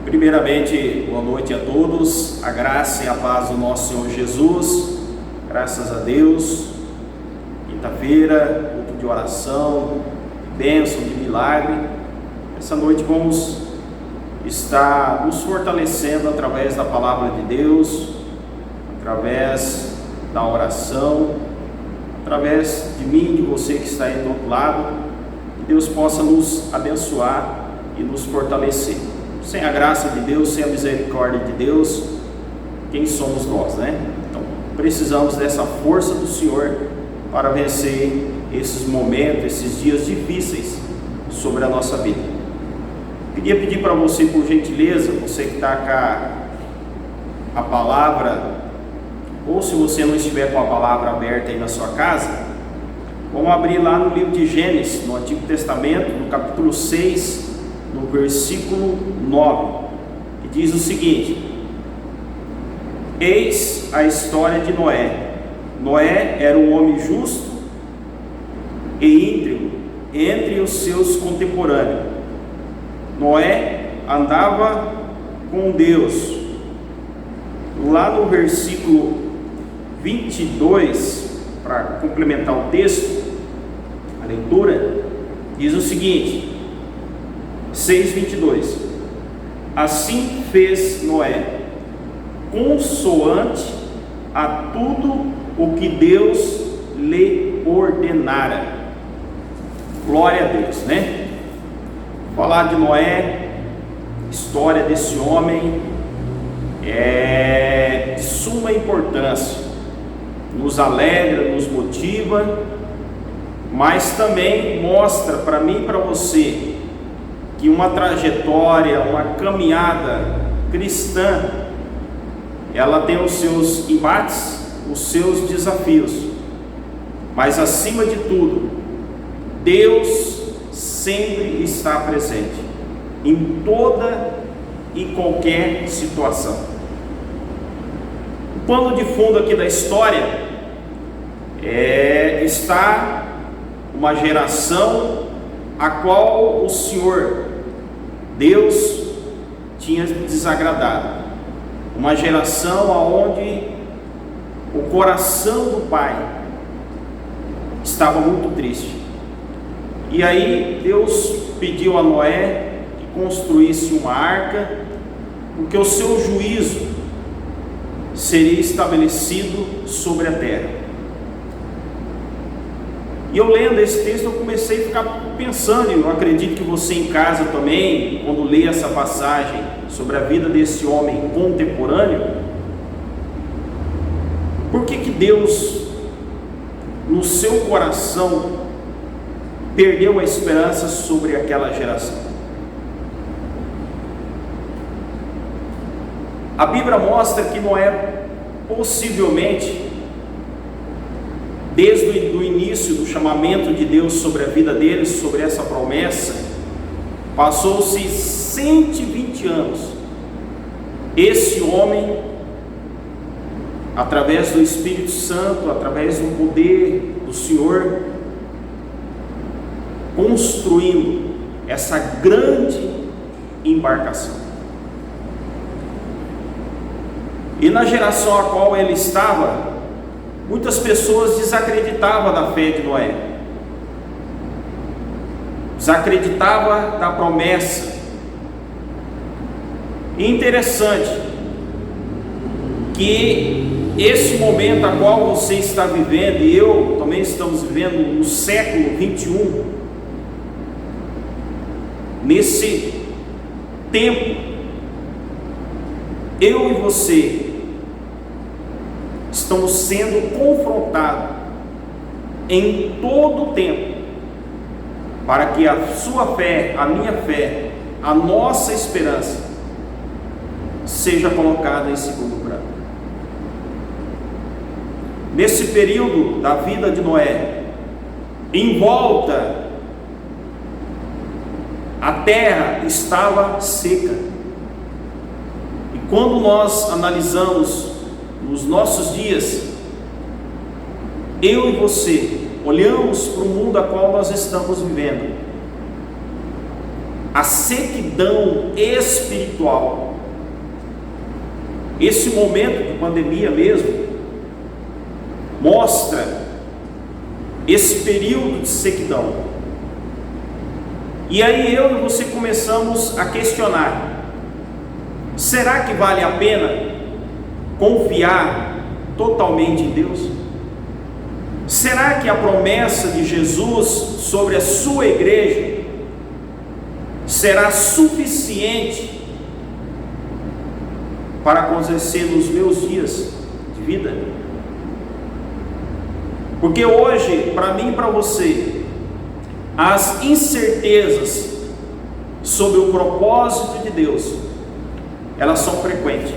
Primeiramente, boa noite a todos, a graça e a paz do nosso Senhor Jesus, graças a Deus. Quinta-feira, culto de oração, bênção, de milagre. Essa noite vamos estar nos fortalecendo através da palavra de Deus, através da oração, através de mim, de você que está aí do outro lado. Que Deus possa nos abençoar e nos fortalecer. Sem a graça de Deus, sem a misericórdia de Deus, quem somos nós, né? Então, precisamos dessa força do Senhor para vencer esses momentos, esses dias difíceis sobre a nossa vida. Queria pedir para você, por gentileza, você que está com a palavra, ou se você não estiver com a palavra aberta aí na sua casa, vamos abrir lá no livro de Gênesis, no Antigo Testamento, no capítulo 6, no versículo 9, que diz o seguinte: eis a história de Noé. Noé era um homem justo e íntegro entre os seus contemporâneos. Noé andava com Deus. Lá no versículo 22, para complementar o texto, a leitura, diz o seguinte: 6:22. Assim fez Noé, consoante a tudo o que Deus lhe ordenara. Glória a Deus, né? Falar de Noé, história desse homem é de suma importância, nos alegra, nos motiva, mas também mostra para mim e para você que uma trajetória, uma caminhada cristã, ela tem os seus embates, os seus desafios, mas acima de tudo, Deus sempre está presente em toda e qualquer situação. O pano de fundo aqui da história está uma geração a qual o Senhor Deus tinha desagradado, uma geração aonde o coração do pai estava muito triste. E aí Deus pediu a Noé que construísse uma arca, porque o seu juízo seria estabelecido sobre a terra. E eu lendo esse texto, eu comecei a ficar pensando, e eu acredito que você em casa também, quando lê essa passagem sobre a vida desse homem contemporâneo, por que Deus, no seu coração, perdeu a esperança sobre aquela geração? A Bíblia mostra que Noé, possivelmente, desde o início do chamamento de Deus sobre a vida deles, sobre essa promessa, passou-se 120 anos. Esse homem, através do Espírito Santo, através do poder do Senhor, construindo essa grande embarcação. E na geração a qual ele estava, muitas pessoas desacreditavam da fé de Noé, desacreditavam da promessa. E interessante que esse momento a qual você está vivendo, e eu também estamos vivendo no século 21, nesse tempo, eu e você estamos sendo confrontados em todo o tempo, para que a sua fé, a minha fé, a nossa esperança seja colocada em segundo plano. Nesse período da vida de Noé, em volta, a terra estava seca. E quando nós analisamos nos nossos dias, eu e você olhamos para o mundo a qual nós estamos vivendo, a sequidão espiritual. Esse momento de pandemia mesmo mostra esse período de sequidão. E aí eu e você começamos a questionar: será que vale a pena confiar totalmente em Deus? Será que a promessa de Jesus sobre a sua igreja será suficiente para acontecer nos meus dias de vida? Porque hoje, para mim e para você, as incertezas sobre o propósito de Deus, elas são frequentes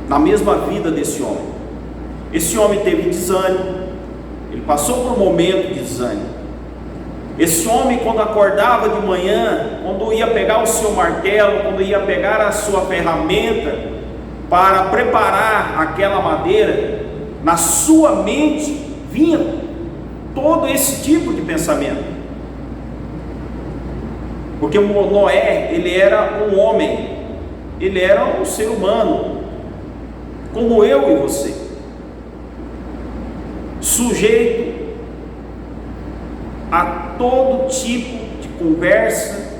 na mesma vida desse homem. Esse homem teve desânimo, ele passou por um momento de desânimo. Esse homem, quando acordava de manhã, quando ia pegar o seu martelo, quando ia pegar a sua ferramenta para preparar aquela madeira, na sua mente vinha todo esse tipo de pensamento. Porque Noé, ele era um homem, ele era um ser humano, como eu e você, sujeito a todo tipo de conversa,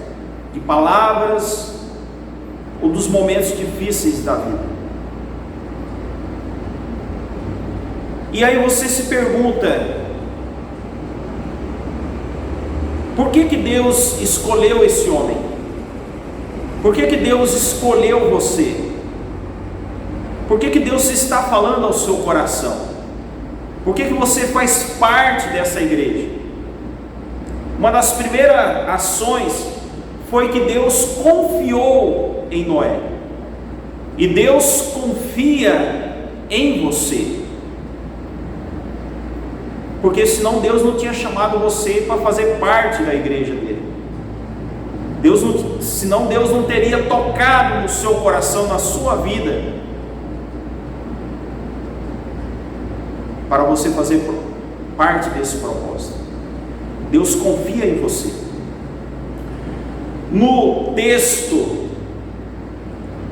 de palavras, ou dos momentos difíceis da vida. E aí você se pergunta: por que Deus escolheu esse homem? Por que Deus escolheu você? Por que Deus está falando ao seu coração? Por que você faz parte dessa igreja? Uma das primeiras ações foi que Deus confiou em Noé. E Deus confia em você. Porque senão Deus não tinha chamado você para fazer parte da igreja dele. Senão Deus não teria tocado no seu coração, na sua vida, para você fazer parte desse propósito. Deus confia em você. No texto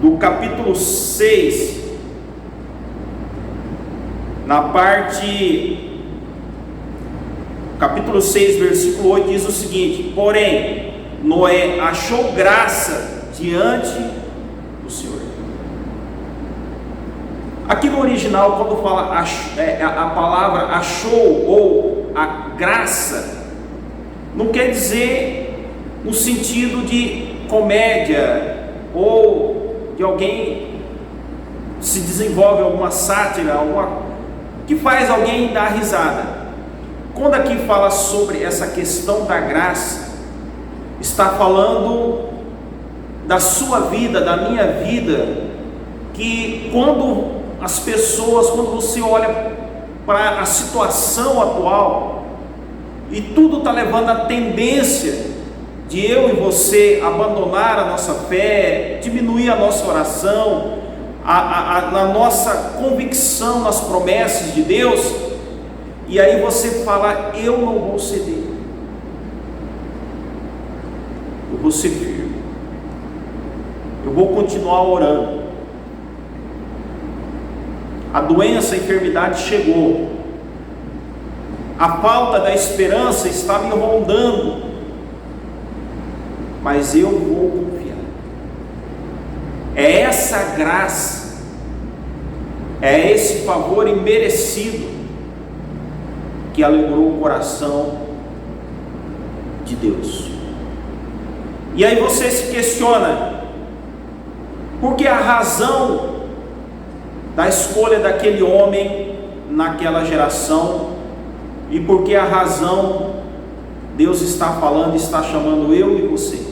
do capítulo 6, na parte capítulo 6, versículo 8, diz o seguinte: porém, Noé achou graça diante do Senhor. Aqui no original, quando fala a palavra achou ou a graça, não quer dizer no sentido de comédia ou de alguém se desenvolve alguma sátira, que faz alguém dar risada. Quando aqui fala sobre essa questão da graça, está falando da sua vida, da minha vida, que quando as pessoas, quando você olha para a situação atual, e tudo está levando a tendência de eu e você abandonar a nossa fé, diminuir a nossa oração, a nossa convicção nas promessas de Deus, e aí você fala: eu não vou ceder, eu vou ser firme, eu vou continuar orando. A doença, a enfermidade chegou, a falta da esperança está me rondando, mas eu vou confiar. É essa graça, é esse favor imerecido que alegrou o coração de Deus. E aí você se questiona: por que a razão da escolha daquele homem naquela geração, e por que a razão Deus está falando, está chamando eu e você?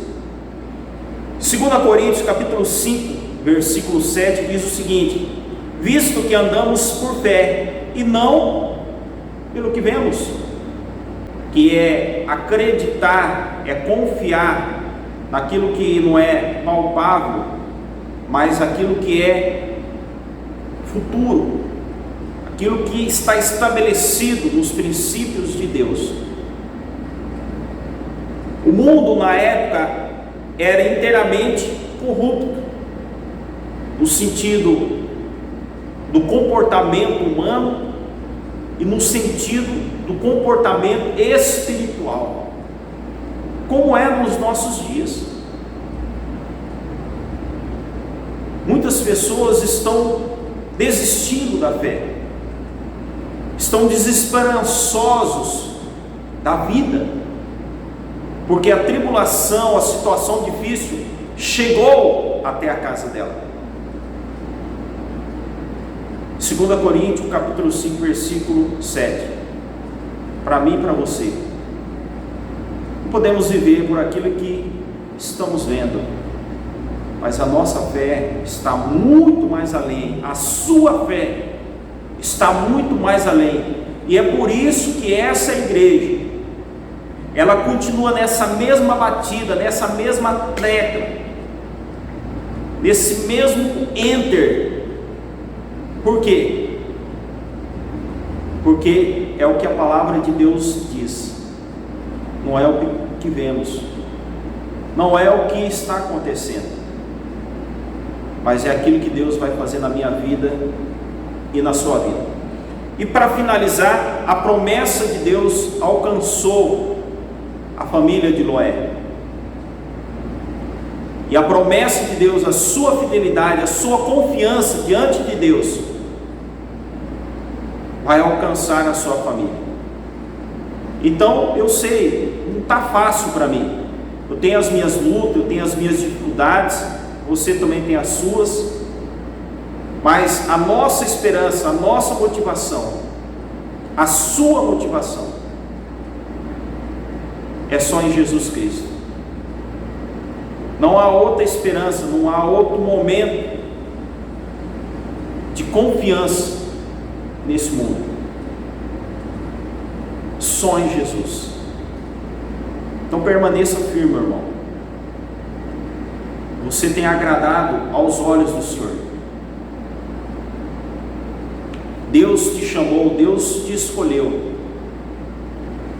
2 Coríntios capítulo 5, versículo 7 diz o seguinte: visto que andamos por fé e não pelo que vemos, que é acreditar, é confiar naquilo que não é palpável, mas aquilo que é futuro, aquilo que está estabelecido nos princípios de Deus. O mundo na época era inteiramente corrupto, no sentido do comportamento humano e no sentido do comportamento espiritual, como é nos nossos dias. Muitas pessoas estão desistindo da fé, estão desesperançosos da vida, porque a tribulação, a situação difícil chegou até a casa dela. 2 Coríntios capítulo 5, versículo 7. Para mim e para você, não podemos viver por aquilo que estamos vendo, mas a nossa fé está muito mais além, a sua fé está muito mais além, e é por isso que essa igreja, ela continua nessa mesma batida, nessa mesma tecla, nesse mesmo enter. Por quê? Porque é o que a palavra de Deus diz, não é o que vemos, não é o que está acontecendo, mas é aquilo que Deus vai fazer na minha vida e na sua vida. E para finalizar, a promessa de Deus alcançou a família de Noé, e a promessa de Deus, a sua fidelidade, a sua confiança diante de Deus vai alcançar a sua família. Então eu sei, não está fácil para mim, eu tenho as minhas lutas, eu tenho as minhas dificuldades, você também tem as suas, mas a nossa esperança, a nossa motivação, a sua motivação é só em Jesus Cristo. Não há outra esperança, não há outro momento de confiança nesse mundo, só em Jesus. Então permaneça firme, irmão. Você tem agradado aos olhos do Senhor. Deus te chamou, Deus te escolheu,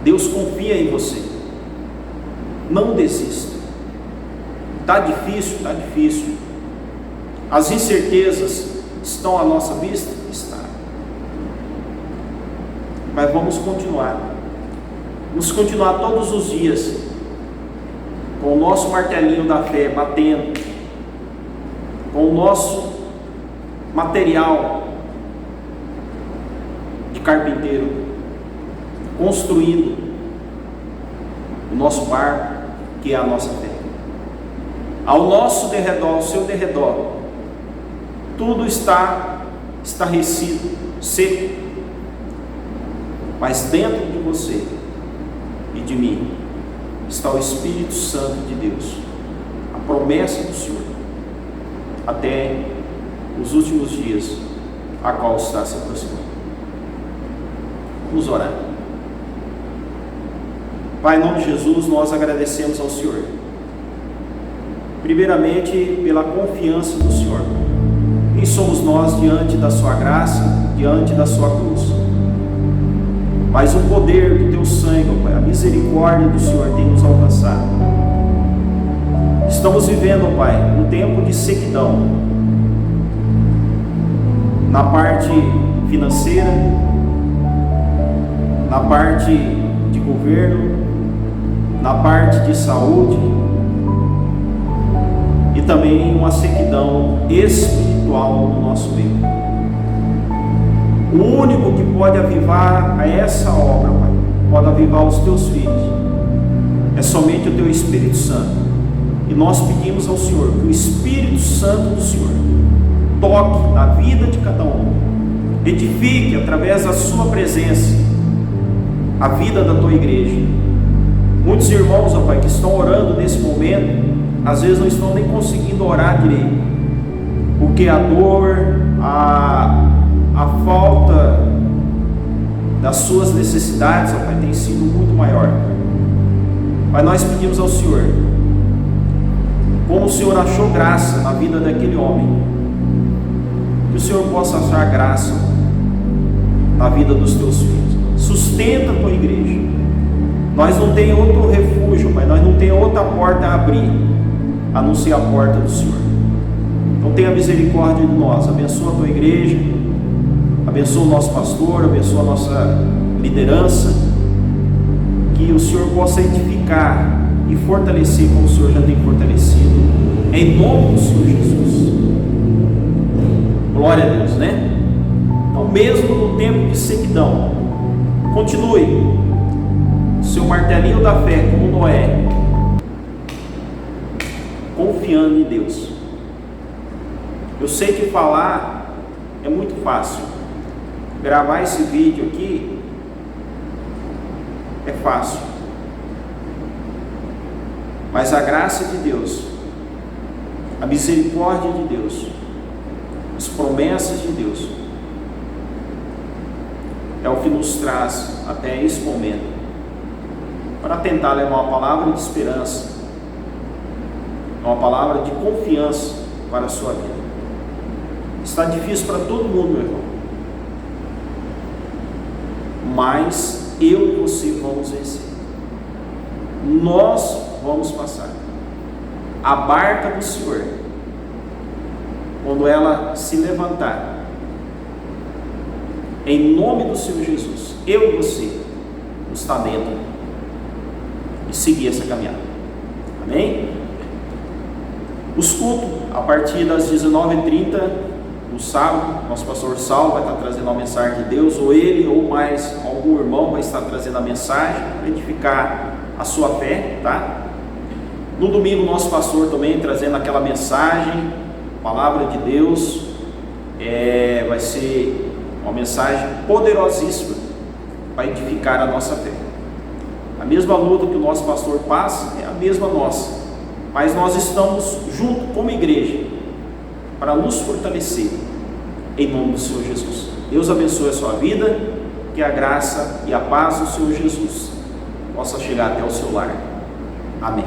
Deus confia em você. Não desista. Está difícil, está difícil. As incertezas estão à nossa vista? Está. Mas vamos continuar. Vamos continuar todos os dias com o nosso martelinho da fé batendo, com o nosso material de carpinteiro, construindo o nosso barco, que é a nossa fé. Ao nosso derredor, ao seu derredor, tudo está estarrecido, seco, mas dentro de você e de mim está o Espírito Santo de Deus, a promessa do Senhor, até os últimos dias, a qual está se aproximando. Vamos orar. Pai, em nome de Jesus, nós agradecemos ao Senhor, primeiramente pela confiança do Senhor. Quem somos nós diante da sua graça, diante da sua cruz? Mas o poder do teu sangue, ó Pai, a misericórdia do Senhor tem nos alcançado. Estamos vivendo, ó Pai, um tempo de sequidão na parte financeira, na parte de governo, na parte de saúde, e também uma sequidão espiritual no nosso meio. O único que pode avivar a essa obra, Pai, pode avivar os teus filhos, é somente o teu Espírito Santo. E nós pedimos ao Senhor que o Espírito Santo do Senhor toque na vida de cada um, edifique através da sua presença a vida da tua igreja. Muitos irmãos, ó Pai, que estão orando nesse momento, às vezes não estão nem conseguindo orar direito, porque a dor, a falta das suas necessidades, ó Pai, tem sido muito maior. Mas nós pedimos ao Senhor, como o Senhor achou graça na vida daquele homem, que o Senhor possa achar graça na vida dos teus filhos. Sustenta a tua igreja, Nós não temos outro refúgio, Pai, nós não temos outra porta a abrir, a não ser a porta do Senhor. Então tenha misericórdia de nós, abençoa a tua igreja, abençoa o nosso pastor, abençoa a nossa liderança, que o Senhor possa edificar e fortalecer como o Senhor já tem fortalecido, em nome do Senhor Jesus. Glória a Deus, né? Então, mesmo no tempo de sequidão, continue seu martelinho da fé, como Noé, confiando em Deus. Eu sei que falar é muito fácil, gravar esse vídeo aqui é fácil, mas a graça de Deus, a misericórdia de Deus, as promessas de Deus é o que nos traz até esse momento para tentar levar uma palavra de esperança, uma palavra de confiança para a sua vida. Está difícil para todo mundo, meu irmão, mas eu e você vamos vencer. Nós vamos passar. A barca do Senhor, quando ela se levantar, em nome do Senhor Jesus, eu e você está dentro e seguir essa caminhada. Amém? Os cultos, a partir das 19h30, no sábado, nosso pastor Saulo vai estar trazendo a mensagem de Deus, ou ele, ou mais algum irmão vai estar trazendo a mensagem para edificar a sua fé, tá? No domingo, nosso pastor também trazendo aquela mensagem, palavra de Deus, vai ser uma mensagem poderosíssima para edificar a nossa fé. A mesma luta que o nosso pastor passa é a mesma nossa, mas nós estamos juntos como igreja para nos fortalecer em nome do Senhor Jesus. Deus abençoe a sua vida, que a graça e a paz do Senhor Jesus possa chegar até o seu lar. Amém.